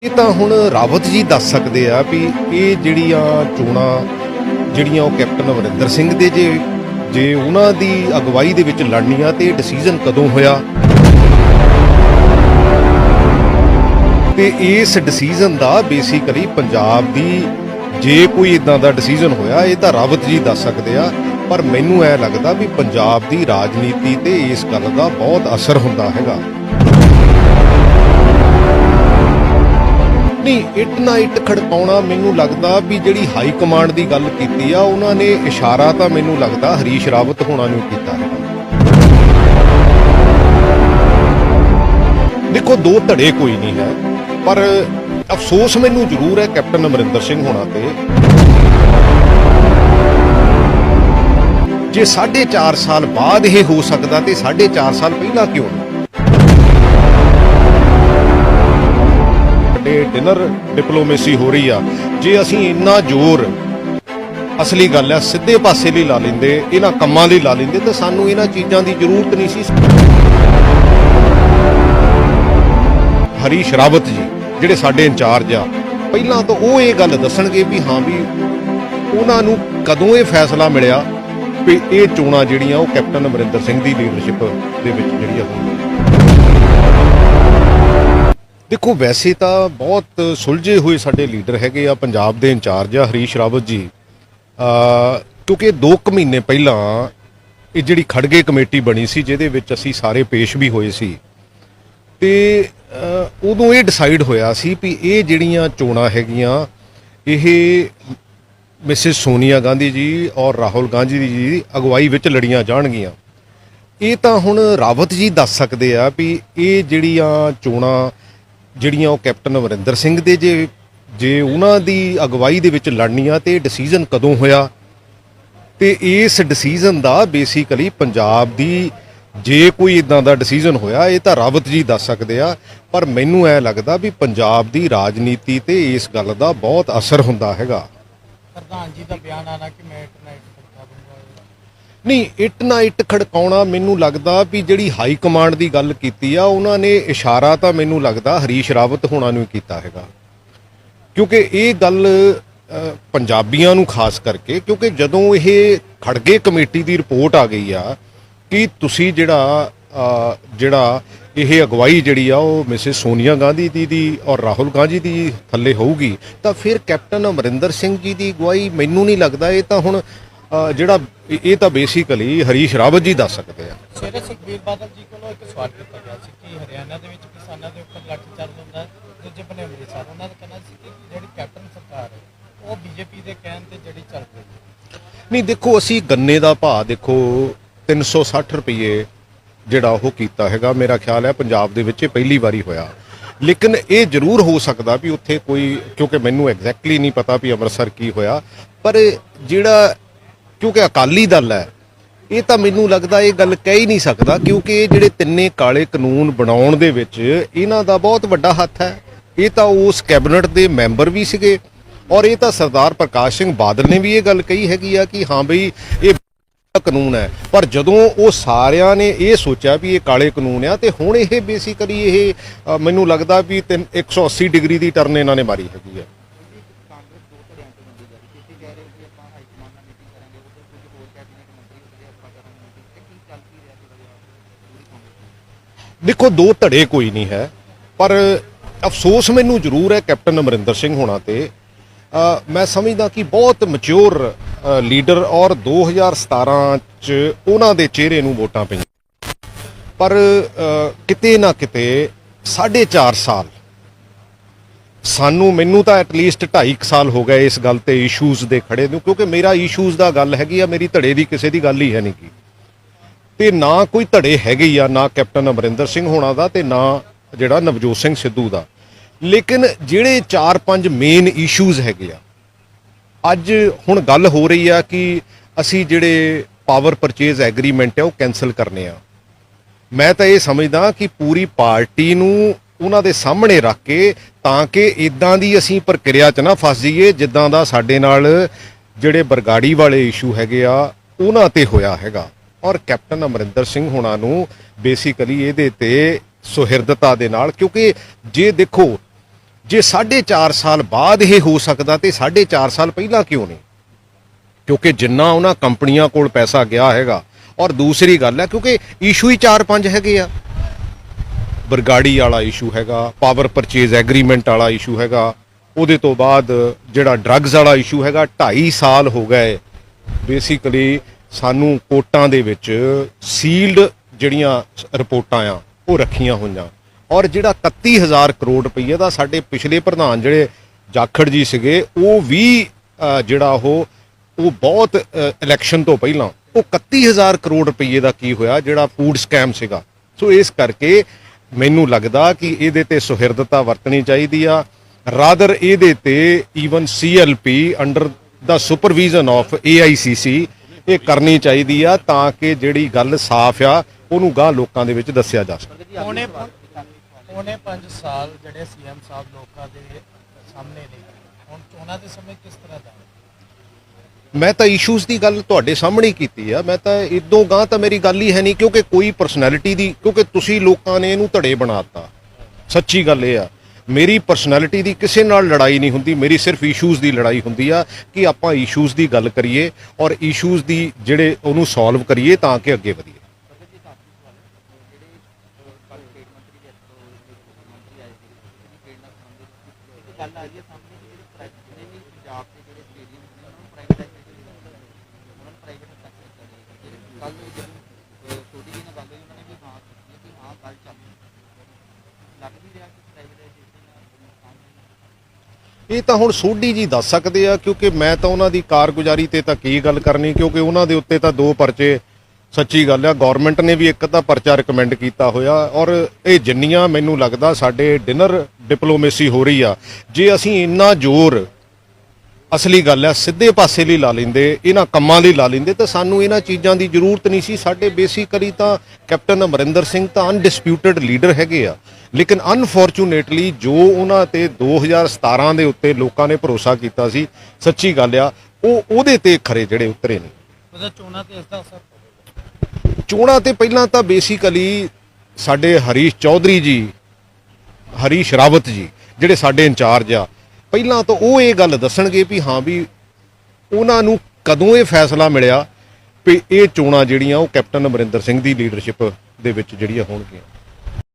ਇਹ ਤਾਂ ਹੁਣ ਰਾਵਤ ਜੀ ਦੱਸ ਸਕਦੇ ਆ ਵੀ ਇਹ ਜਿਹੜੀਆਂ ਚੋਣਾਂ ਜਿਹੜੀਆਂ ਉਹ ਕੈਪਟਨ ਅਮਰਿੰਦਰ ਸਿੰਘ ਦੇ ਜੇ ਉਹਨਾਂ ਦੀ ਅਗਵਾਈ ਦੇ ਵਿੱਚ ਲੜਨੀਆਂ ਤੇ ਡਿਸੀਜਨ ਕਦੋਂ ਹੋਇਆ ਤੇ ਇਸ ਡਿਸੀਜਨ ਦਾ ਬੇਸਿਕਲੀ ਪੰਜਾਬ ਦੀ ਜੇ ਕੋਈ ਇਦਾਂ ਦਾ ਡਿਸੀਜਨ ਹੋਇਆ ਇਹ ਤਾਂ ਰਾਵਤ ਜੀ ਦੱਸ ਸਕਦੇ ਆ। ਪਰ ਮੈਨੂੰ ਐ ਲੱਗਦਾ ਵੀ ਪੰਜਾਬ ਦੀ ਰਾਜਨੀਤੀ ਤੇ ਇਸ ਗੱਲ ਦਾ ਬਹੁਤ ਅਸਰ ਹੁੰਦਾ ਹੈਗਾ। ਨਹੀਂ, ਇੱਟ ਨਾ ਇੱਟ ਖੜਕਾਉਣਾ ਮੈਨੂੰ ਲੱਗਦਾ ਵੀ ਜਿਹੜੀ ਹਾਈ ਕਮਾਂਡ ਦੀ ਗੱਲ ਕੀਤੀ ਆ ਉਹਨਾਂ ਨੇ ਇਸ਼ਾਰਾ ਤਾਂ ਮੈਨੂੰ ਲੱਗਦਾ ਹਰੀਸ਼ ਰਾਵਤ ਹੋਣਾ ਨੂੰ ਕੀਤਾ ਹੈ। ਦੇਖੋ ਦੋ ਧੜੇ ਕੋਈ ਨਹੀਂ ਹੈ, ਪਰ ਅਫਸੋਸ ਮੈਨੂੰ ਜ਼ਰੂਰ ਹੈ ਕੈਪਟਨ ਅਮਰਿੰਦਰ ਸਿੰਘ ਹੋਣਾ ਤੇ ਜੇ 4.5 ਸਾਲ ਬਾਅਦ ਇਹ ਹੋ ਸਕਦਾ ਤੇ 4.5 ਸਾਲ ਪਹਿਲਾਂ ਕਿਉਂ ਨਹੀਂ। ਡਿਨਰ ਡਿਪਲੋਮੇਸੀ ਹੋ ਰਹੀ ਆ, ਜੇ ਅਸੀਂ ਇੰਨਾ ਜ਼ੋਰ ਅਸਲੀ ਗੱਲ ਆ ਸਿੱਧੇ ਪਾਸੇ ਲਈ ਲਾ ਲੈਂਦੇ, ਇਹਨਾਂ ਕੰਮਾਂ ਲਈ ਲਾ ਲੈਂਦੇ ਤਾਂ ਸਾਨੂੰ ਇਹਨਾਂ ਚੀਜ਼ਾਂ ਦੀ ਜ਼ਰੂਰਤ ਨਹੀਂ ਸੀ। ਹਰੀਸ਼ ਰਾਵਤ ਜੀ ਜਿਹੜੇ ਸਾਡੇ ਇੰਚਾਰਜ ਆ ਪਹਿਲਾਂ ਤਾਂ ਉਹ ਇਹ ਗੱਲ ਦੱਸਣਗੇ ਵੀ ਹਾਂ ਵੀ ਉਹਨਾਂ ਨੂੰ ਕਦੋਂ ਇਹ ਫੈਸਲਾ ਮਿਲਿਆ ਵੀ ਇਹ ਚੋਣਾਂ ਜਿਹੜੀਆਂ ਉਹ ਕੈਪਟਨ ਅਮਰਿੰਦਰ ਸਿੰਘ ਦੀ ਲੀਡਰਸ਼ਿਪ ਦੇ ਵਿੱਚ ਜਿਹੜੀਆਂ ਹੋਣਗੀਆਂ। ਦੇਖੋ ਵੈਸੇ ਤਾਂ ਬਹੁਤ ਸੁਲਝੇ ਹੋਏ ਸਾਡੇ ਲੀਡਰ ਹੈਗੇ ਆ, ਪੰਜਾਬ ਦੇ ਇੰਚਾਰਜ ਆ ਹਰੀਸ਼ ਰਾਵਤ ਜੀ, ਕਿਉਂਕਿ 2 ਮਹੀਨੇ ਪਹਿਲਾਂ ਇਹ ਜਿਹੜੀ ਖੜਗੇ ਕਮੇਟੀ ਬਣੀ ਸੀ ਜਿਹਦੇ ਵਿੱਚ ਅਸੀਂ ਸਾਰੇ ਪੇਸ਼ ਵੀ ਹੋਏ ਸੀ ਤੇ ਉਦੋਂ ਇਹ ਡਿਸਾਈਡ ਹੋਇਆ ਸੀ ਵੀ ਇਹ ਜਿਹੜੀਆਂ ਚੋਣਾਂ ਹੈਗੀਆਂ ਇਹ ਮਿਸਿਸ ਸੋਨੀਆ ਗਾਂਧੀ ਜੀ ਔਰ ਰਾਹੁਲ ਗਾਂਧੀ ਜੀ ਦੀ ਅਗਵਾਈ ਵਿੱਚ ਲੜੀਆਂ ਜਾਣਗੀਆਂ। ਇਹ ਤਾਂ ਹੁਣ ਰਾਵਤ ਜੀ ਦੱਸ ਸਕਦੇ ਆ ਵੀ ਇਹ ਜਿਹੜੀਆਂ ਚੋਣਾਂ ਜਿਹੜੀਆਂ ਉਹ ਕੈਪਟਨ ਅਮਰਿੰਦਰ ਸਿੰਘ ਦੇ ਜੇ ਉਹਨਾਂ ਦੀ ਅਗਵਾਈ ਦੇ ਵਿੱਚ ਲੜਨੀਆਂ ਤੇ ਡਿਸੀਜਨ ਕਦੋਂ ਹੋਇਆ ਤੇ ਇਸ ਡਿਸੀਜਨ ਦਾ ਬੇਸਿਕਲੀ ਪੰਜਾਬ ਦੀ ਜੇ ਕੋਈ ਇਦਾਂ ਦਾ ਡਿਸੀਜਨ ਹੋਇਆ ਇਹ ਤਾਂ ਰਾਵਤ ਜੀ ਦੱਸ ਸਕਦੇ ਆ। ਪਰ ਮੈਨੂੰ ਐ ਲੱਗਦਾ ਵੀ ਪੰਜਾਬ ਦੀ ਰਾਜਨੀਤੀ ਤੇ ਇਸ ਗੱਲ ਦਾ ਬਹੁਤ ਅਸਰ ਹੁੰਦਾ ਹੈਗਾ। ਪ੍ਰਧਾਨ ਜੀ ਦਾ ਬਿਆਨ ਆਣਾ ਕਿ ਮੈਂ ਇੱਟ ਨਾ ਇੱਟ ਖੜਕਾ ਦੂੰਗਾ। ਨਹੀਂ, ਇੱਟ ਨਾ ਇੱਟ ਖੜਕਾਉਣਾ ਮੈਨੂੰ ਲੱਗਦਾ ਵੀ ਜਿਹੜੀ ਹਾਈ ਕਮਾਂਡ ਦੀ ਗੱਲ ਕੀਤੀ ਆ ਉਹਨਾਂ ਨੇ ਇਸ਼ਾਰਾ ਤਾਂ ਮੈਨੂੰ ਲੱਗਦਾ ਹਰੀਸ਼ ਰਾਵਤ ਹੋਣਾ ਨੂੰ ਕੀਤਾ ਹੈਗਾ, ਕਿਉਂਕਿ ਇਹ ਗੱਲ ਪੰਜਾਬੀਆਂ ਨੂੰ ਖਾਸ ਕਰਕੇ, ਕਿਉਂਕਿ ਜਦੋਂ ਇਹ ਖੜਗੇ ਕਮੇਟੀ ਦੀ ਰਿਪੋਰਟ ਆ ਗਈ ਆ ਕਿ ਤੁਸੀਂ ਜਿਹੜਾ ਇਹ ਅਗਵਾਈ ਜਿਹੜੀ ਆ ਉਹ ਮਿਸਿਸ ਸੋਨੀਆ ਗਾਂਧੀ ਦੀ ਔਰ ਰਾਹੁਲ ਗਾਂਧੀ ਦੀ ਥੱਲੇ ਹੋਊਗੀ ਤਾਂ ਫਿਰ ਕੈਪਟਨ ਅਮਰਿੰਦਰ ਸਿੰਘ ਜੀ ਦੀ ਅਗਵਾਈ ਮੈਨੂੰ ਨਹੀਂ ਲੱਗਦਾ। ਇਹ ਤਾਂ ਹੁਣ ਜਿਹੜਾ ਇਹ ਤਾਂ ਬੇਸਿਕਲੀ ਹਰੀਸ਼ ਰਾਵਤ ਜੀ ਦੱਸ ਸਕਦੇ ਆ। ਸਵੇਰੇ ਸੁਖਬੀਰ ਬਾਦਲ ਜੀ ਕੋਲੋਂ ਇੱਕ ਸਵਾਲ ਕੀਤਾ ਗਿਆ ਸੀ ਕਿ ਹਰਿਆਣਾ ਦੇ ਵਿੱਚ ਕਿਸਾਨਾਂ ਦੇ ਉੱਪਰ ਲਾਠੀਚਾਰਜ ਹੁੰਦਾ, ਦੂਜੇ ਬੰਨੇ ਅੰਮ੍ਰਿਤਸਰ, ਉਹਨਾਂ ਦਾ ਕਹਿਣਾ ਸੀ ਕਿ ਜਿਹੜੀ ਕੈਪਟਨ ਸਰਕਾਰ ਹੈ ਉਹ ਬੀਜੇਪੀ ਦੇ ਕਹਿਣ ਤੇ ਜਿਹੜੀ ਚੱਲ ਰਹੀ ਹੈ। ਨਹੀਂ ਦੇਖੋ, ਅਸੀਂ ਗੰਨੇ ਦਾ ਭਾਅ ਦੇਖੋ 360 ਰੁਪਏ ਜਿਹੜਾ ਉਹ ਕੀਤਾ ਹੈਗਾ, ਮੇਰਾ ਖਿਆਲ ਹੈ ਪੰਜਾਬ ਦੇ ਵਿੱਚ ਇਹ ਪਹਿਲੀ ਵਾਰੀ ਹੋਇਆ। ਲੇਕਿਨ ਇਹ ਜ਼ਰੂਰ ਹੋ ਸਕਦਾ ਵੀ ਉੱਥੇ ਕੋਈ, ਕਿਉਂਕਿ ਮੈਨੂੰ ਐਗਜ਼ੈਕਟਲੀ ਨਹੀਂ ਪਤਾ ਵੀ ਅੰਮ੍ਰਿਤਸਰ ਕੀ ਹੋਇਆ, ਪਰ ਜਿਹੜਾ ਕਿਉਂਕਿ ਅਕਾਲੀ ਦਲ ਹੈ ਇਹ ਤਾਂ ਮੈਨੂੰ ਲੱਗਦਾ ਇਹ ਗੱਲ ਕਹਿ ਹੀ ਨਹੀਂ ਸਕਦਾ, ਕਿਉਂਕਿ ਇਹ ਜਿਹੜੇ ਤਿੰਨੇ ਕਾਲੇ ਕਾਨੂੰਨ ਬਣਾਉਣ ਦੇ ਵਿੱਚ ਇਹਨਾਂ ਦਾ ਬਹੁਤ ਵੱਡਾ ਹੱਥ ਹੈ। ਇਹ ਤਾਂ ਉਸ ਕੈਬਨਿਟ ਦੇ ਮੈਂਬਰ ਵੀ ਸੀਗੇ ਔਰ ਇਹ ਤਾਂ ਸਰਦਾਰ ਪ੍ਰਕਾਸ਼ ਸਿੰਘ ਬਾਦਲ ਨੇ ਵੀ ਇਹ ਗੱਲ ਕਹੀ ਹੈਗੀ ਆ ਕਿ ਹਾਂ ਬਈ ਇਹ ਕਾਨੂੰਨ ਹੈ। ਪਰ ਜਦੋਂ ਉਹ ਸਾਰਿਆਂ ਨੇ ਇਹ ਸੋਚਿਆ ਵੀ ਇਹ ਕਾਲੇ ਕਾਨੂੰਨ ਆ ਤੇ ਹੁਣ ਇਹ ਬੇਸਿਕਲੀ ਇਹ ਮੈਨੂੰ ਲੱਗਦਾ ਵੀ 180 ਡਿਗਰੀ ਦੀ ਟਰਨ ਇਹਨਾਂ ਨੇ ਮਾਰੀ ਹੈਗੀ ਆ। ਦੇਖੋ ਦੋ ਧੜੇ ਕੋਈ ਨਹੀਂ ਹੈ, ਪਰ ਅਫਸੋਸ ਮੈਨੂੰ ਜ਼ਰੂਰ ਹੈ ਕੈਪਟਨ ਅਮਰਿੰਦਰ ਸਿੰਘ ਹੋਣਾ ਤੇ ਮੈਂ ਸਮਝਦਾ ਕਿ ਬਹੁਤ ਮੈਚੁਰ ਲੀਡਰ ਔਰ 2017 ਚ ਉਹਨਾਂ ਦੇ ਚਿਹਰੇ ਨੂੰ ਵੋਟਾਂ ਪਈਆਂ, ਪਰ ਕਿਤੇ ਨਾ ਕਿਤੇ 4.5 ਸਾਲ ਮੈਨੂੰ ਤਾਂ ਐਟਲੀਸਟ 2.5 ਸਾਲ ਹੋ ਗਏ ਇਸ ਗੱਲ ਤੇ ਇਸ਼ੂਜ਼ ਦੇ ਖੜੇ ਨੂੰ, ਕਿਉਂਕਿ ਮੇਰਾ ਇਸ਼ੂਜ਼ ਦਾ ਗੱਲ ਹੈਗੀ ਆ, ਮੇਰੀ ਧੜੇ ਦੀ ਕਿਸੇ ਦੀ ਗੱਲ ਹੀ ਹੈ ਨਹੀਂ ਗੀ ਤੇ ਨਾ ਕੋਈ ਧੜੇ ਹੈਗੇ ਆ, ਨਾ ਕੈਪਟਨ ਅਮਰਿੰਦਰ ਸਿੰਘ ਹੋਣਾ ਦਾ ਤੇ ਨਾ ਜਿਹੜਾ ਨਵਜੋਤ ਸਿੰਘ ਸਿੱਧੂ ਦਾ। ਲੇਕਿਨ ਜਿਹੜੇ 4-5 ਮੇਨ ਇਸ਼ੂਜ਼ ਹੈਗੇ ਆ, ਅੱਜ ਹੁਣ ਗੱਲ ਹੋ ਰਹੀ ਆ ਕਿ ਅਸੀਂ ਜਿਹੜੇ ਪਾਵਰ ਪਰਚੇਜ਼ ਐਗਰੀਮੈਂਟ ਹੈ ਉਹ ਕੈਂਸਲ ਕਰਨੇ ਆ। ਮੈਂ ਤਾਂ ਇਹ ਸਮਝਦਾ ਕਿ ਪੂਰੀ ਪਾਰਟੀ ਨੂੰ ਉਹਨਾਂ ਦੇ ਸਾਹਮਣੇ ਰੱਖ ਕੇ ਤਾਂ ਕਿ ਇਦਾਂ ਦੀ ਅਸੀਂ ਪ੍ਰਕਿਰਿਆ 'ਚ ਨਾ ਫਸ ਜਾਈਏ ਜਿੱਦਾਂ ਦਾ ਸਾਡੇ ਨਾਲ ਜਿਹੜੇ ਬਰਗਾੜੀ ਵਾਲੇ ਇਸ਼ੂ ਹੈਗੇ ਆ ਉਹਨਾਂ ਤੇ ਹੋਇਆ ਹੈਗਾ। ਔਰ ਕੈਪਟਨ ਅਮਰਿੰਦਰ ਸਿੰਘ ਹੋਣਾ ਨੂੰ ਬੇਸਿਕਲੀ ਇਹਦੇ ਤੇ ਸੁਹਿਰਦਤਾ ਦੇ ਨਾਲ, ਕਿਉਂਕਿ ਜੇ ਦੇਖੋ ਜੇ 4.5 ਸਾਲ ਬਾਅਦ ਇਹ ਹੋ ਸਕਦਾ ਤੇ 4.5 ਸਾਲ ਪਹਿਲਾਂ ਕਿਉਂ ਨਹੀਂ? ਕਿਉਂਕਿ ਜਿੰਨਾ ਉਹਨਾਂ ਕੰਪਨੀਆਂ ਕੋਲ ਪੈਸਾ ਗਿਆ ਹੈਗਾ, ਔਰ ਦੂਸਰੀ ਗੱਲ ਹੈ ਕਿਉਂਕਿ ਇਸ਼ੂ ਹੀ 4-5 ਹੈਗੇ ਆ। ਬਰਗਾੜੀ ਵਾਲਾ ਇਸ਼ੂ ਹੈਗਾ, ਪਾਵਰ ਪਰਚੇਜ਼ ਐਗਰੀਮੈਂਟ ਵਾਲਾ ਇਸ਼ੂ ਹੈਗਾ, ਉਹਦੇ ਤੋਂ ਬਾਅਦ ਜਿਹੜਾ ਡਰੱਗਸ ਵਾਲਾ ਇਸ਼ੂ ਹੈਗਾ। 2.5 ਸਾਲ ਹੋ ਗਏ ਬੇਸਿਕਲੀ ਸਾਨੂੰ ਕੋਰਟਾਂ ਦੇ ਵਿੱਚ ਸੀਲਡ ਜਿਹੜੀਆਂ ਰਿਪੋਰਟਾਂ ਆ ਉਹ ਰੱਖੀਆਂ ਹੋਈਆਂ। ਔਰ ਜਿਹੜਾ 31,000 ਕਰੋੜ ਰੁਪਈਏ ਦਾ ਸਾਡੇ ਪਿਛਲੇ ਪ੍ਰਧਾਨ ਜਿਹੜੇ ਜਾਖੜ ਜੀ ਸੀਗੇ, ਉਹ ਵੀ ਜਿਹੜਾ ਉਹ ਬਹੁਤ ਇਲੈਕਸ਼ਨ ਤੋਂ ਪਹਿਲਾਂ ਉਹ 31,000 ਕਰੋੜ ਰੁਪਈਏ ਦਾ ਕੀ ਹੋਇਆ ਜਿਹੜਾ ਫੂਡ ਸਕੈਮ ਸੀਗਾ। ਸੋ ਇਸ ਕਰਕੇ ਮੈਨੂੰ ਲੱਗਦਾ ਕਿ ਇਹਦੇ ਤੇ ਸੁਹਿਰਦਤਾ ਵਰਤਣੀ ਚਾਹੀਦੀ ਆ। ਰਾਦਰ ਇਹਦੇ ਤੇ even CLP under the supervision of AICC ਇਹ ਕਰਨੀ ਚਾਹੀਦੀ ਆ, ਤਾਂ ਕਿ ਜਿਹੜੀ ਗੱਲ ਸਾਫ਼ ਆ ਉਹਨੂੰ ਗਾਹ ਲੋਕਾਂ ਦੇ ਵਿੱਚ ਦੱਸਿਆ ਜਾ ਸਕੇ। ਪੌਣੇ 5 ਸਾਲ ਜਿਹੜੇ CM ਸਾਹਿਬ ਲੋਕਾਂ ਦੇ ਸਾਹਮਣੇ ਨੇ, ਹੁਣ ਚੋਣਾਂ ਦੇ ਸਮੇਂ ਕਿਸ ਤਰ੍ਹਾਂ ਦਾ? ਮੈਂ ਤਾਂ ਇਸ਼ੂਜ਼ ਦੀ ਗੱਲ ਤੁਹਾਡੇ ਸਾਹਮਣੇ ਹੀ ਕੀਤੀ ਆ। ਮੈਂ ਤਾਂ ਇਦੋਂ ਗਾਂ ਤਾਂ ਮੇਰੀ ਗੱਲ ਹੀ ਹੈ ਨਹੀਂ, ਕਿਉਂਕਿ ਕੋਈ ਪਰਸਨੈਲਿਟੀ ਦੀ, ਕਿਉਂਕਿ ਤੁਸੀਂ ਲੋਕਾਂ ਨੇ ਇਹਨੂੰ ਧੜੇ ਬਣਾਤਾ। ਸੱਚੀ ਗੱਲ ਇਹ ਆ, ਮੇਰੀ ਪਰਸਨੈਲਿਟੀ ਦੀ ਕਿਸੇ ਨਾਲ ਲੜਾਈ ਨਹੀਂ ਹੁੰਦੀ, ਮੇਰੀ ਸਿਰਫ ਇਸ਼ੂਜ਼ ਦੀ ਲੜਾਈ ਹੁੰਦੀ ਆ ਕਿ ਆਪਾਂ ਇਸ਼ੂਜ਼ ਦੀ ਗੱਲ ਕਰੀਏ ਔਰ ਇਸ਼ੂਜ਼ ਦੀ ਜਿਹੜੇ ਉਹਨੂੰ ਸੋਲਵ ਕਰੀਏ ਤਾਂ ਕਿ ਅੱਗੇ ਵਧੀਏ। ਇਹ ਤਾਂ ਹੁਣ ਸੋਢੀ ਜੀ ਦੱਸ ਸਕਦੇ ਆ, ਕਿਉਂਕਿ ਮੈਂ ਤਾਂ ਉਹਨਾਂ ਦੀ ਕਾਰਗੁਜ਼ਾਰੀ ਤੇ ਤਾਂ ਕੀ ਗੱਲ ਕਰਨੀ, ਕਿਉਂਕਿ ਉਹਨਾਂ ਦੇ ਉੱਤੇ ਤਾਂ 2 ਪਰਚੇ। ਸੱਚੀ ਗੱਲ ਆ, ਗਵਰਨਮੈਂਟ ਨੇ ਵੀ ਇੱਕ ਅੱਧਾ ਪਰਚਾ ਰਿਕਮੈਂਡ ਕੀਤਾ ਹੋਇਆ। ਔਰ ਇਹ ਜਿੰਨੀਆਂ ਮੈਨੂੰ ਲੱਗਦਾ ਸਾਡੇ ਡਿਨਰ ਡਿਪਲੋਮੇਸੀ ਹੋ ਰਹੀ ਆ, ਜੇ ਅਸੀਂ ਇੰਨਾ ਜ਼ੋਰ ਅਸਲੀ ਗੱਲ ਆ ਸਿੱਧੇ ਪਾਸੇ ਲਈ ਲਾ ਲੈਂਦੇ, ਇਹਨਾਂ ਕੰਮਾਂ ਲਈ ਲਾ ਲੈਂਦੇ, ਤਾਂ ਸਾਨੂੰ ਇਹਨਾਂ ਚੀਜ਼ਾਂ ਦੀ ਜ਼ਰੂਰਤ ਨਹੀਂ ਸੀ। ਸਾਡੇ ਬੇਸਿਕਲੀ ਤਾਂ ਕੈਪਟਨ ਅਮਰਿੰਦਰ ਸਿੰਘ ਤਾਂ ਅਨਡਿਸਪਿਊਟਡ ਲੀਡਰ ਹੈਗੇ ਆ, ਲੇਕਿਨ ਅਨਫੋਰਚੂਨੇਟਲੀ ਜੋ ਉਹਨਾਂ ਤੇ 2017 ਦੇ ਉੱਤੇ ਲੋਕਾਂ ਨੇ ਭਰੋਸਾ ਕੀਤਾ ਸੀ, ਸੱਚੀ ਗੱਲ ਆ ਉਹਦੇ ਤੇ ਖਰੇ ਜਿਹੜੇ ਉਤਰੇ ਨੇ। ਉਹਦਾ ਚੋਣਾਂ ਤੇ ਇਸ ਦਾ ਅਸਰ? ਚੋਣਾਂ ਤੇ ਪਹਿਲਾਂ ਤਾਂ ਬੇਸਿਕਲੀ ਸਾਡੇ ਹਰੀਸ਼ ਰਾਵਤ ਜੀ ਜਿਹੜੇ ਸਾਡੇ ਇੰਚਾਰਜ ਆ, ਪਹਿਲਾਂ ਤਾਂ ਉਹ ਇਹ ਗੱਲ ਦੱਸਣਗੇ ਵੀ ਹਾਂ ਵੀ ਉਹਨਾਂ ਨੂੰ ਕਦੋਂ ਇਹ ਫੈਸਲਾ ਮਿਲਿਆ ਵੀ ਇਹ ਚੋਣਾਂ ਜਿਹੜੀਆਂ ਉਹ ਕੈਪਟਨ ਅਮਰਿੰਦਰ ਸਿੰਘ ਦੀ ਲੀਡਰਸ਼ਿਪ ਦੇ ਵਿੱਚ ਜਿਹੜੀਆਂ ਹੋਣਗੀਆਂ।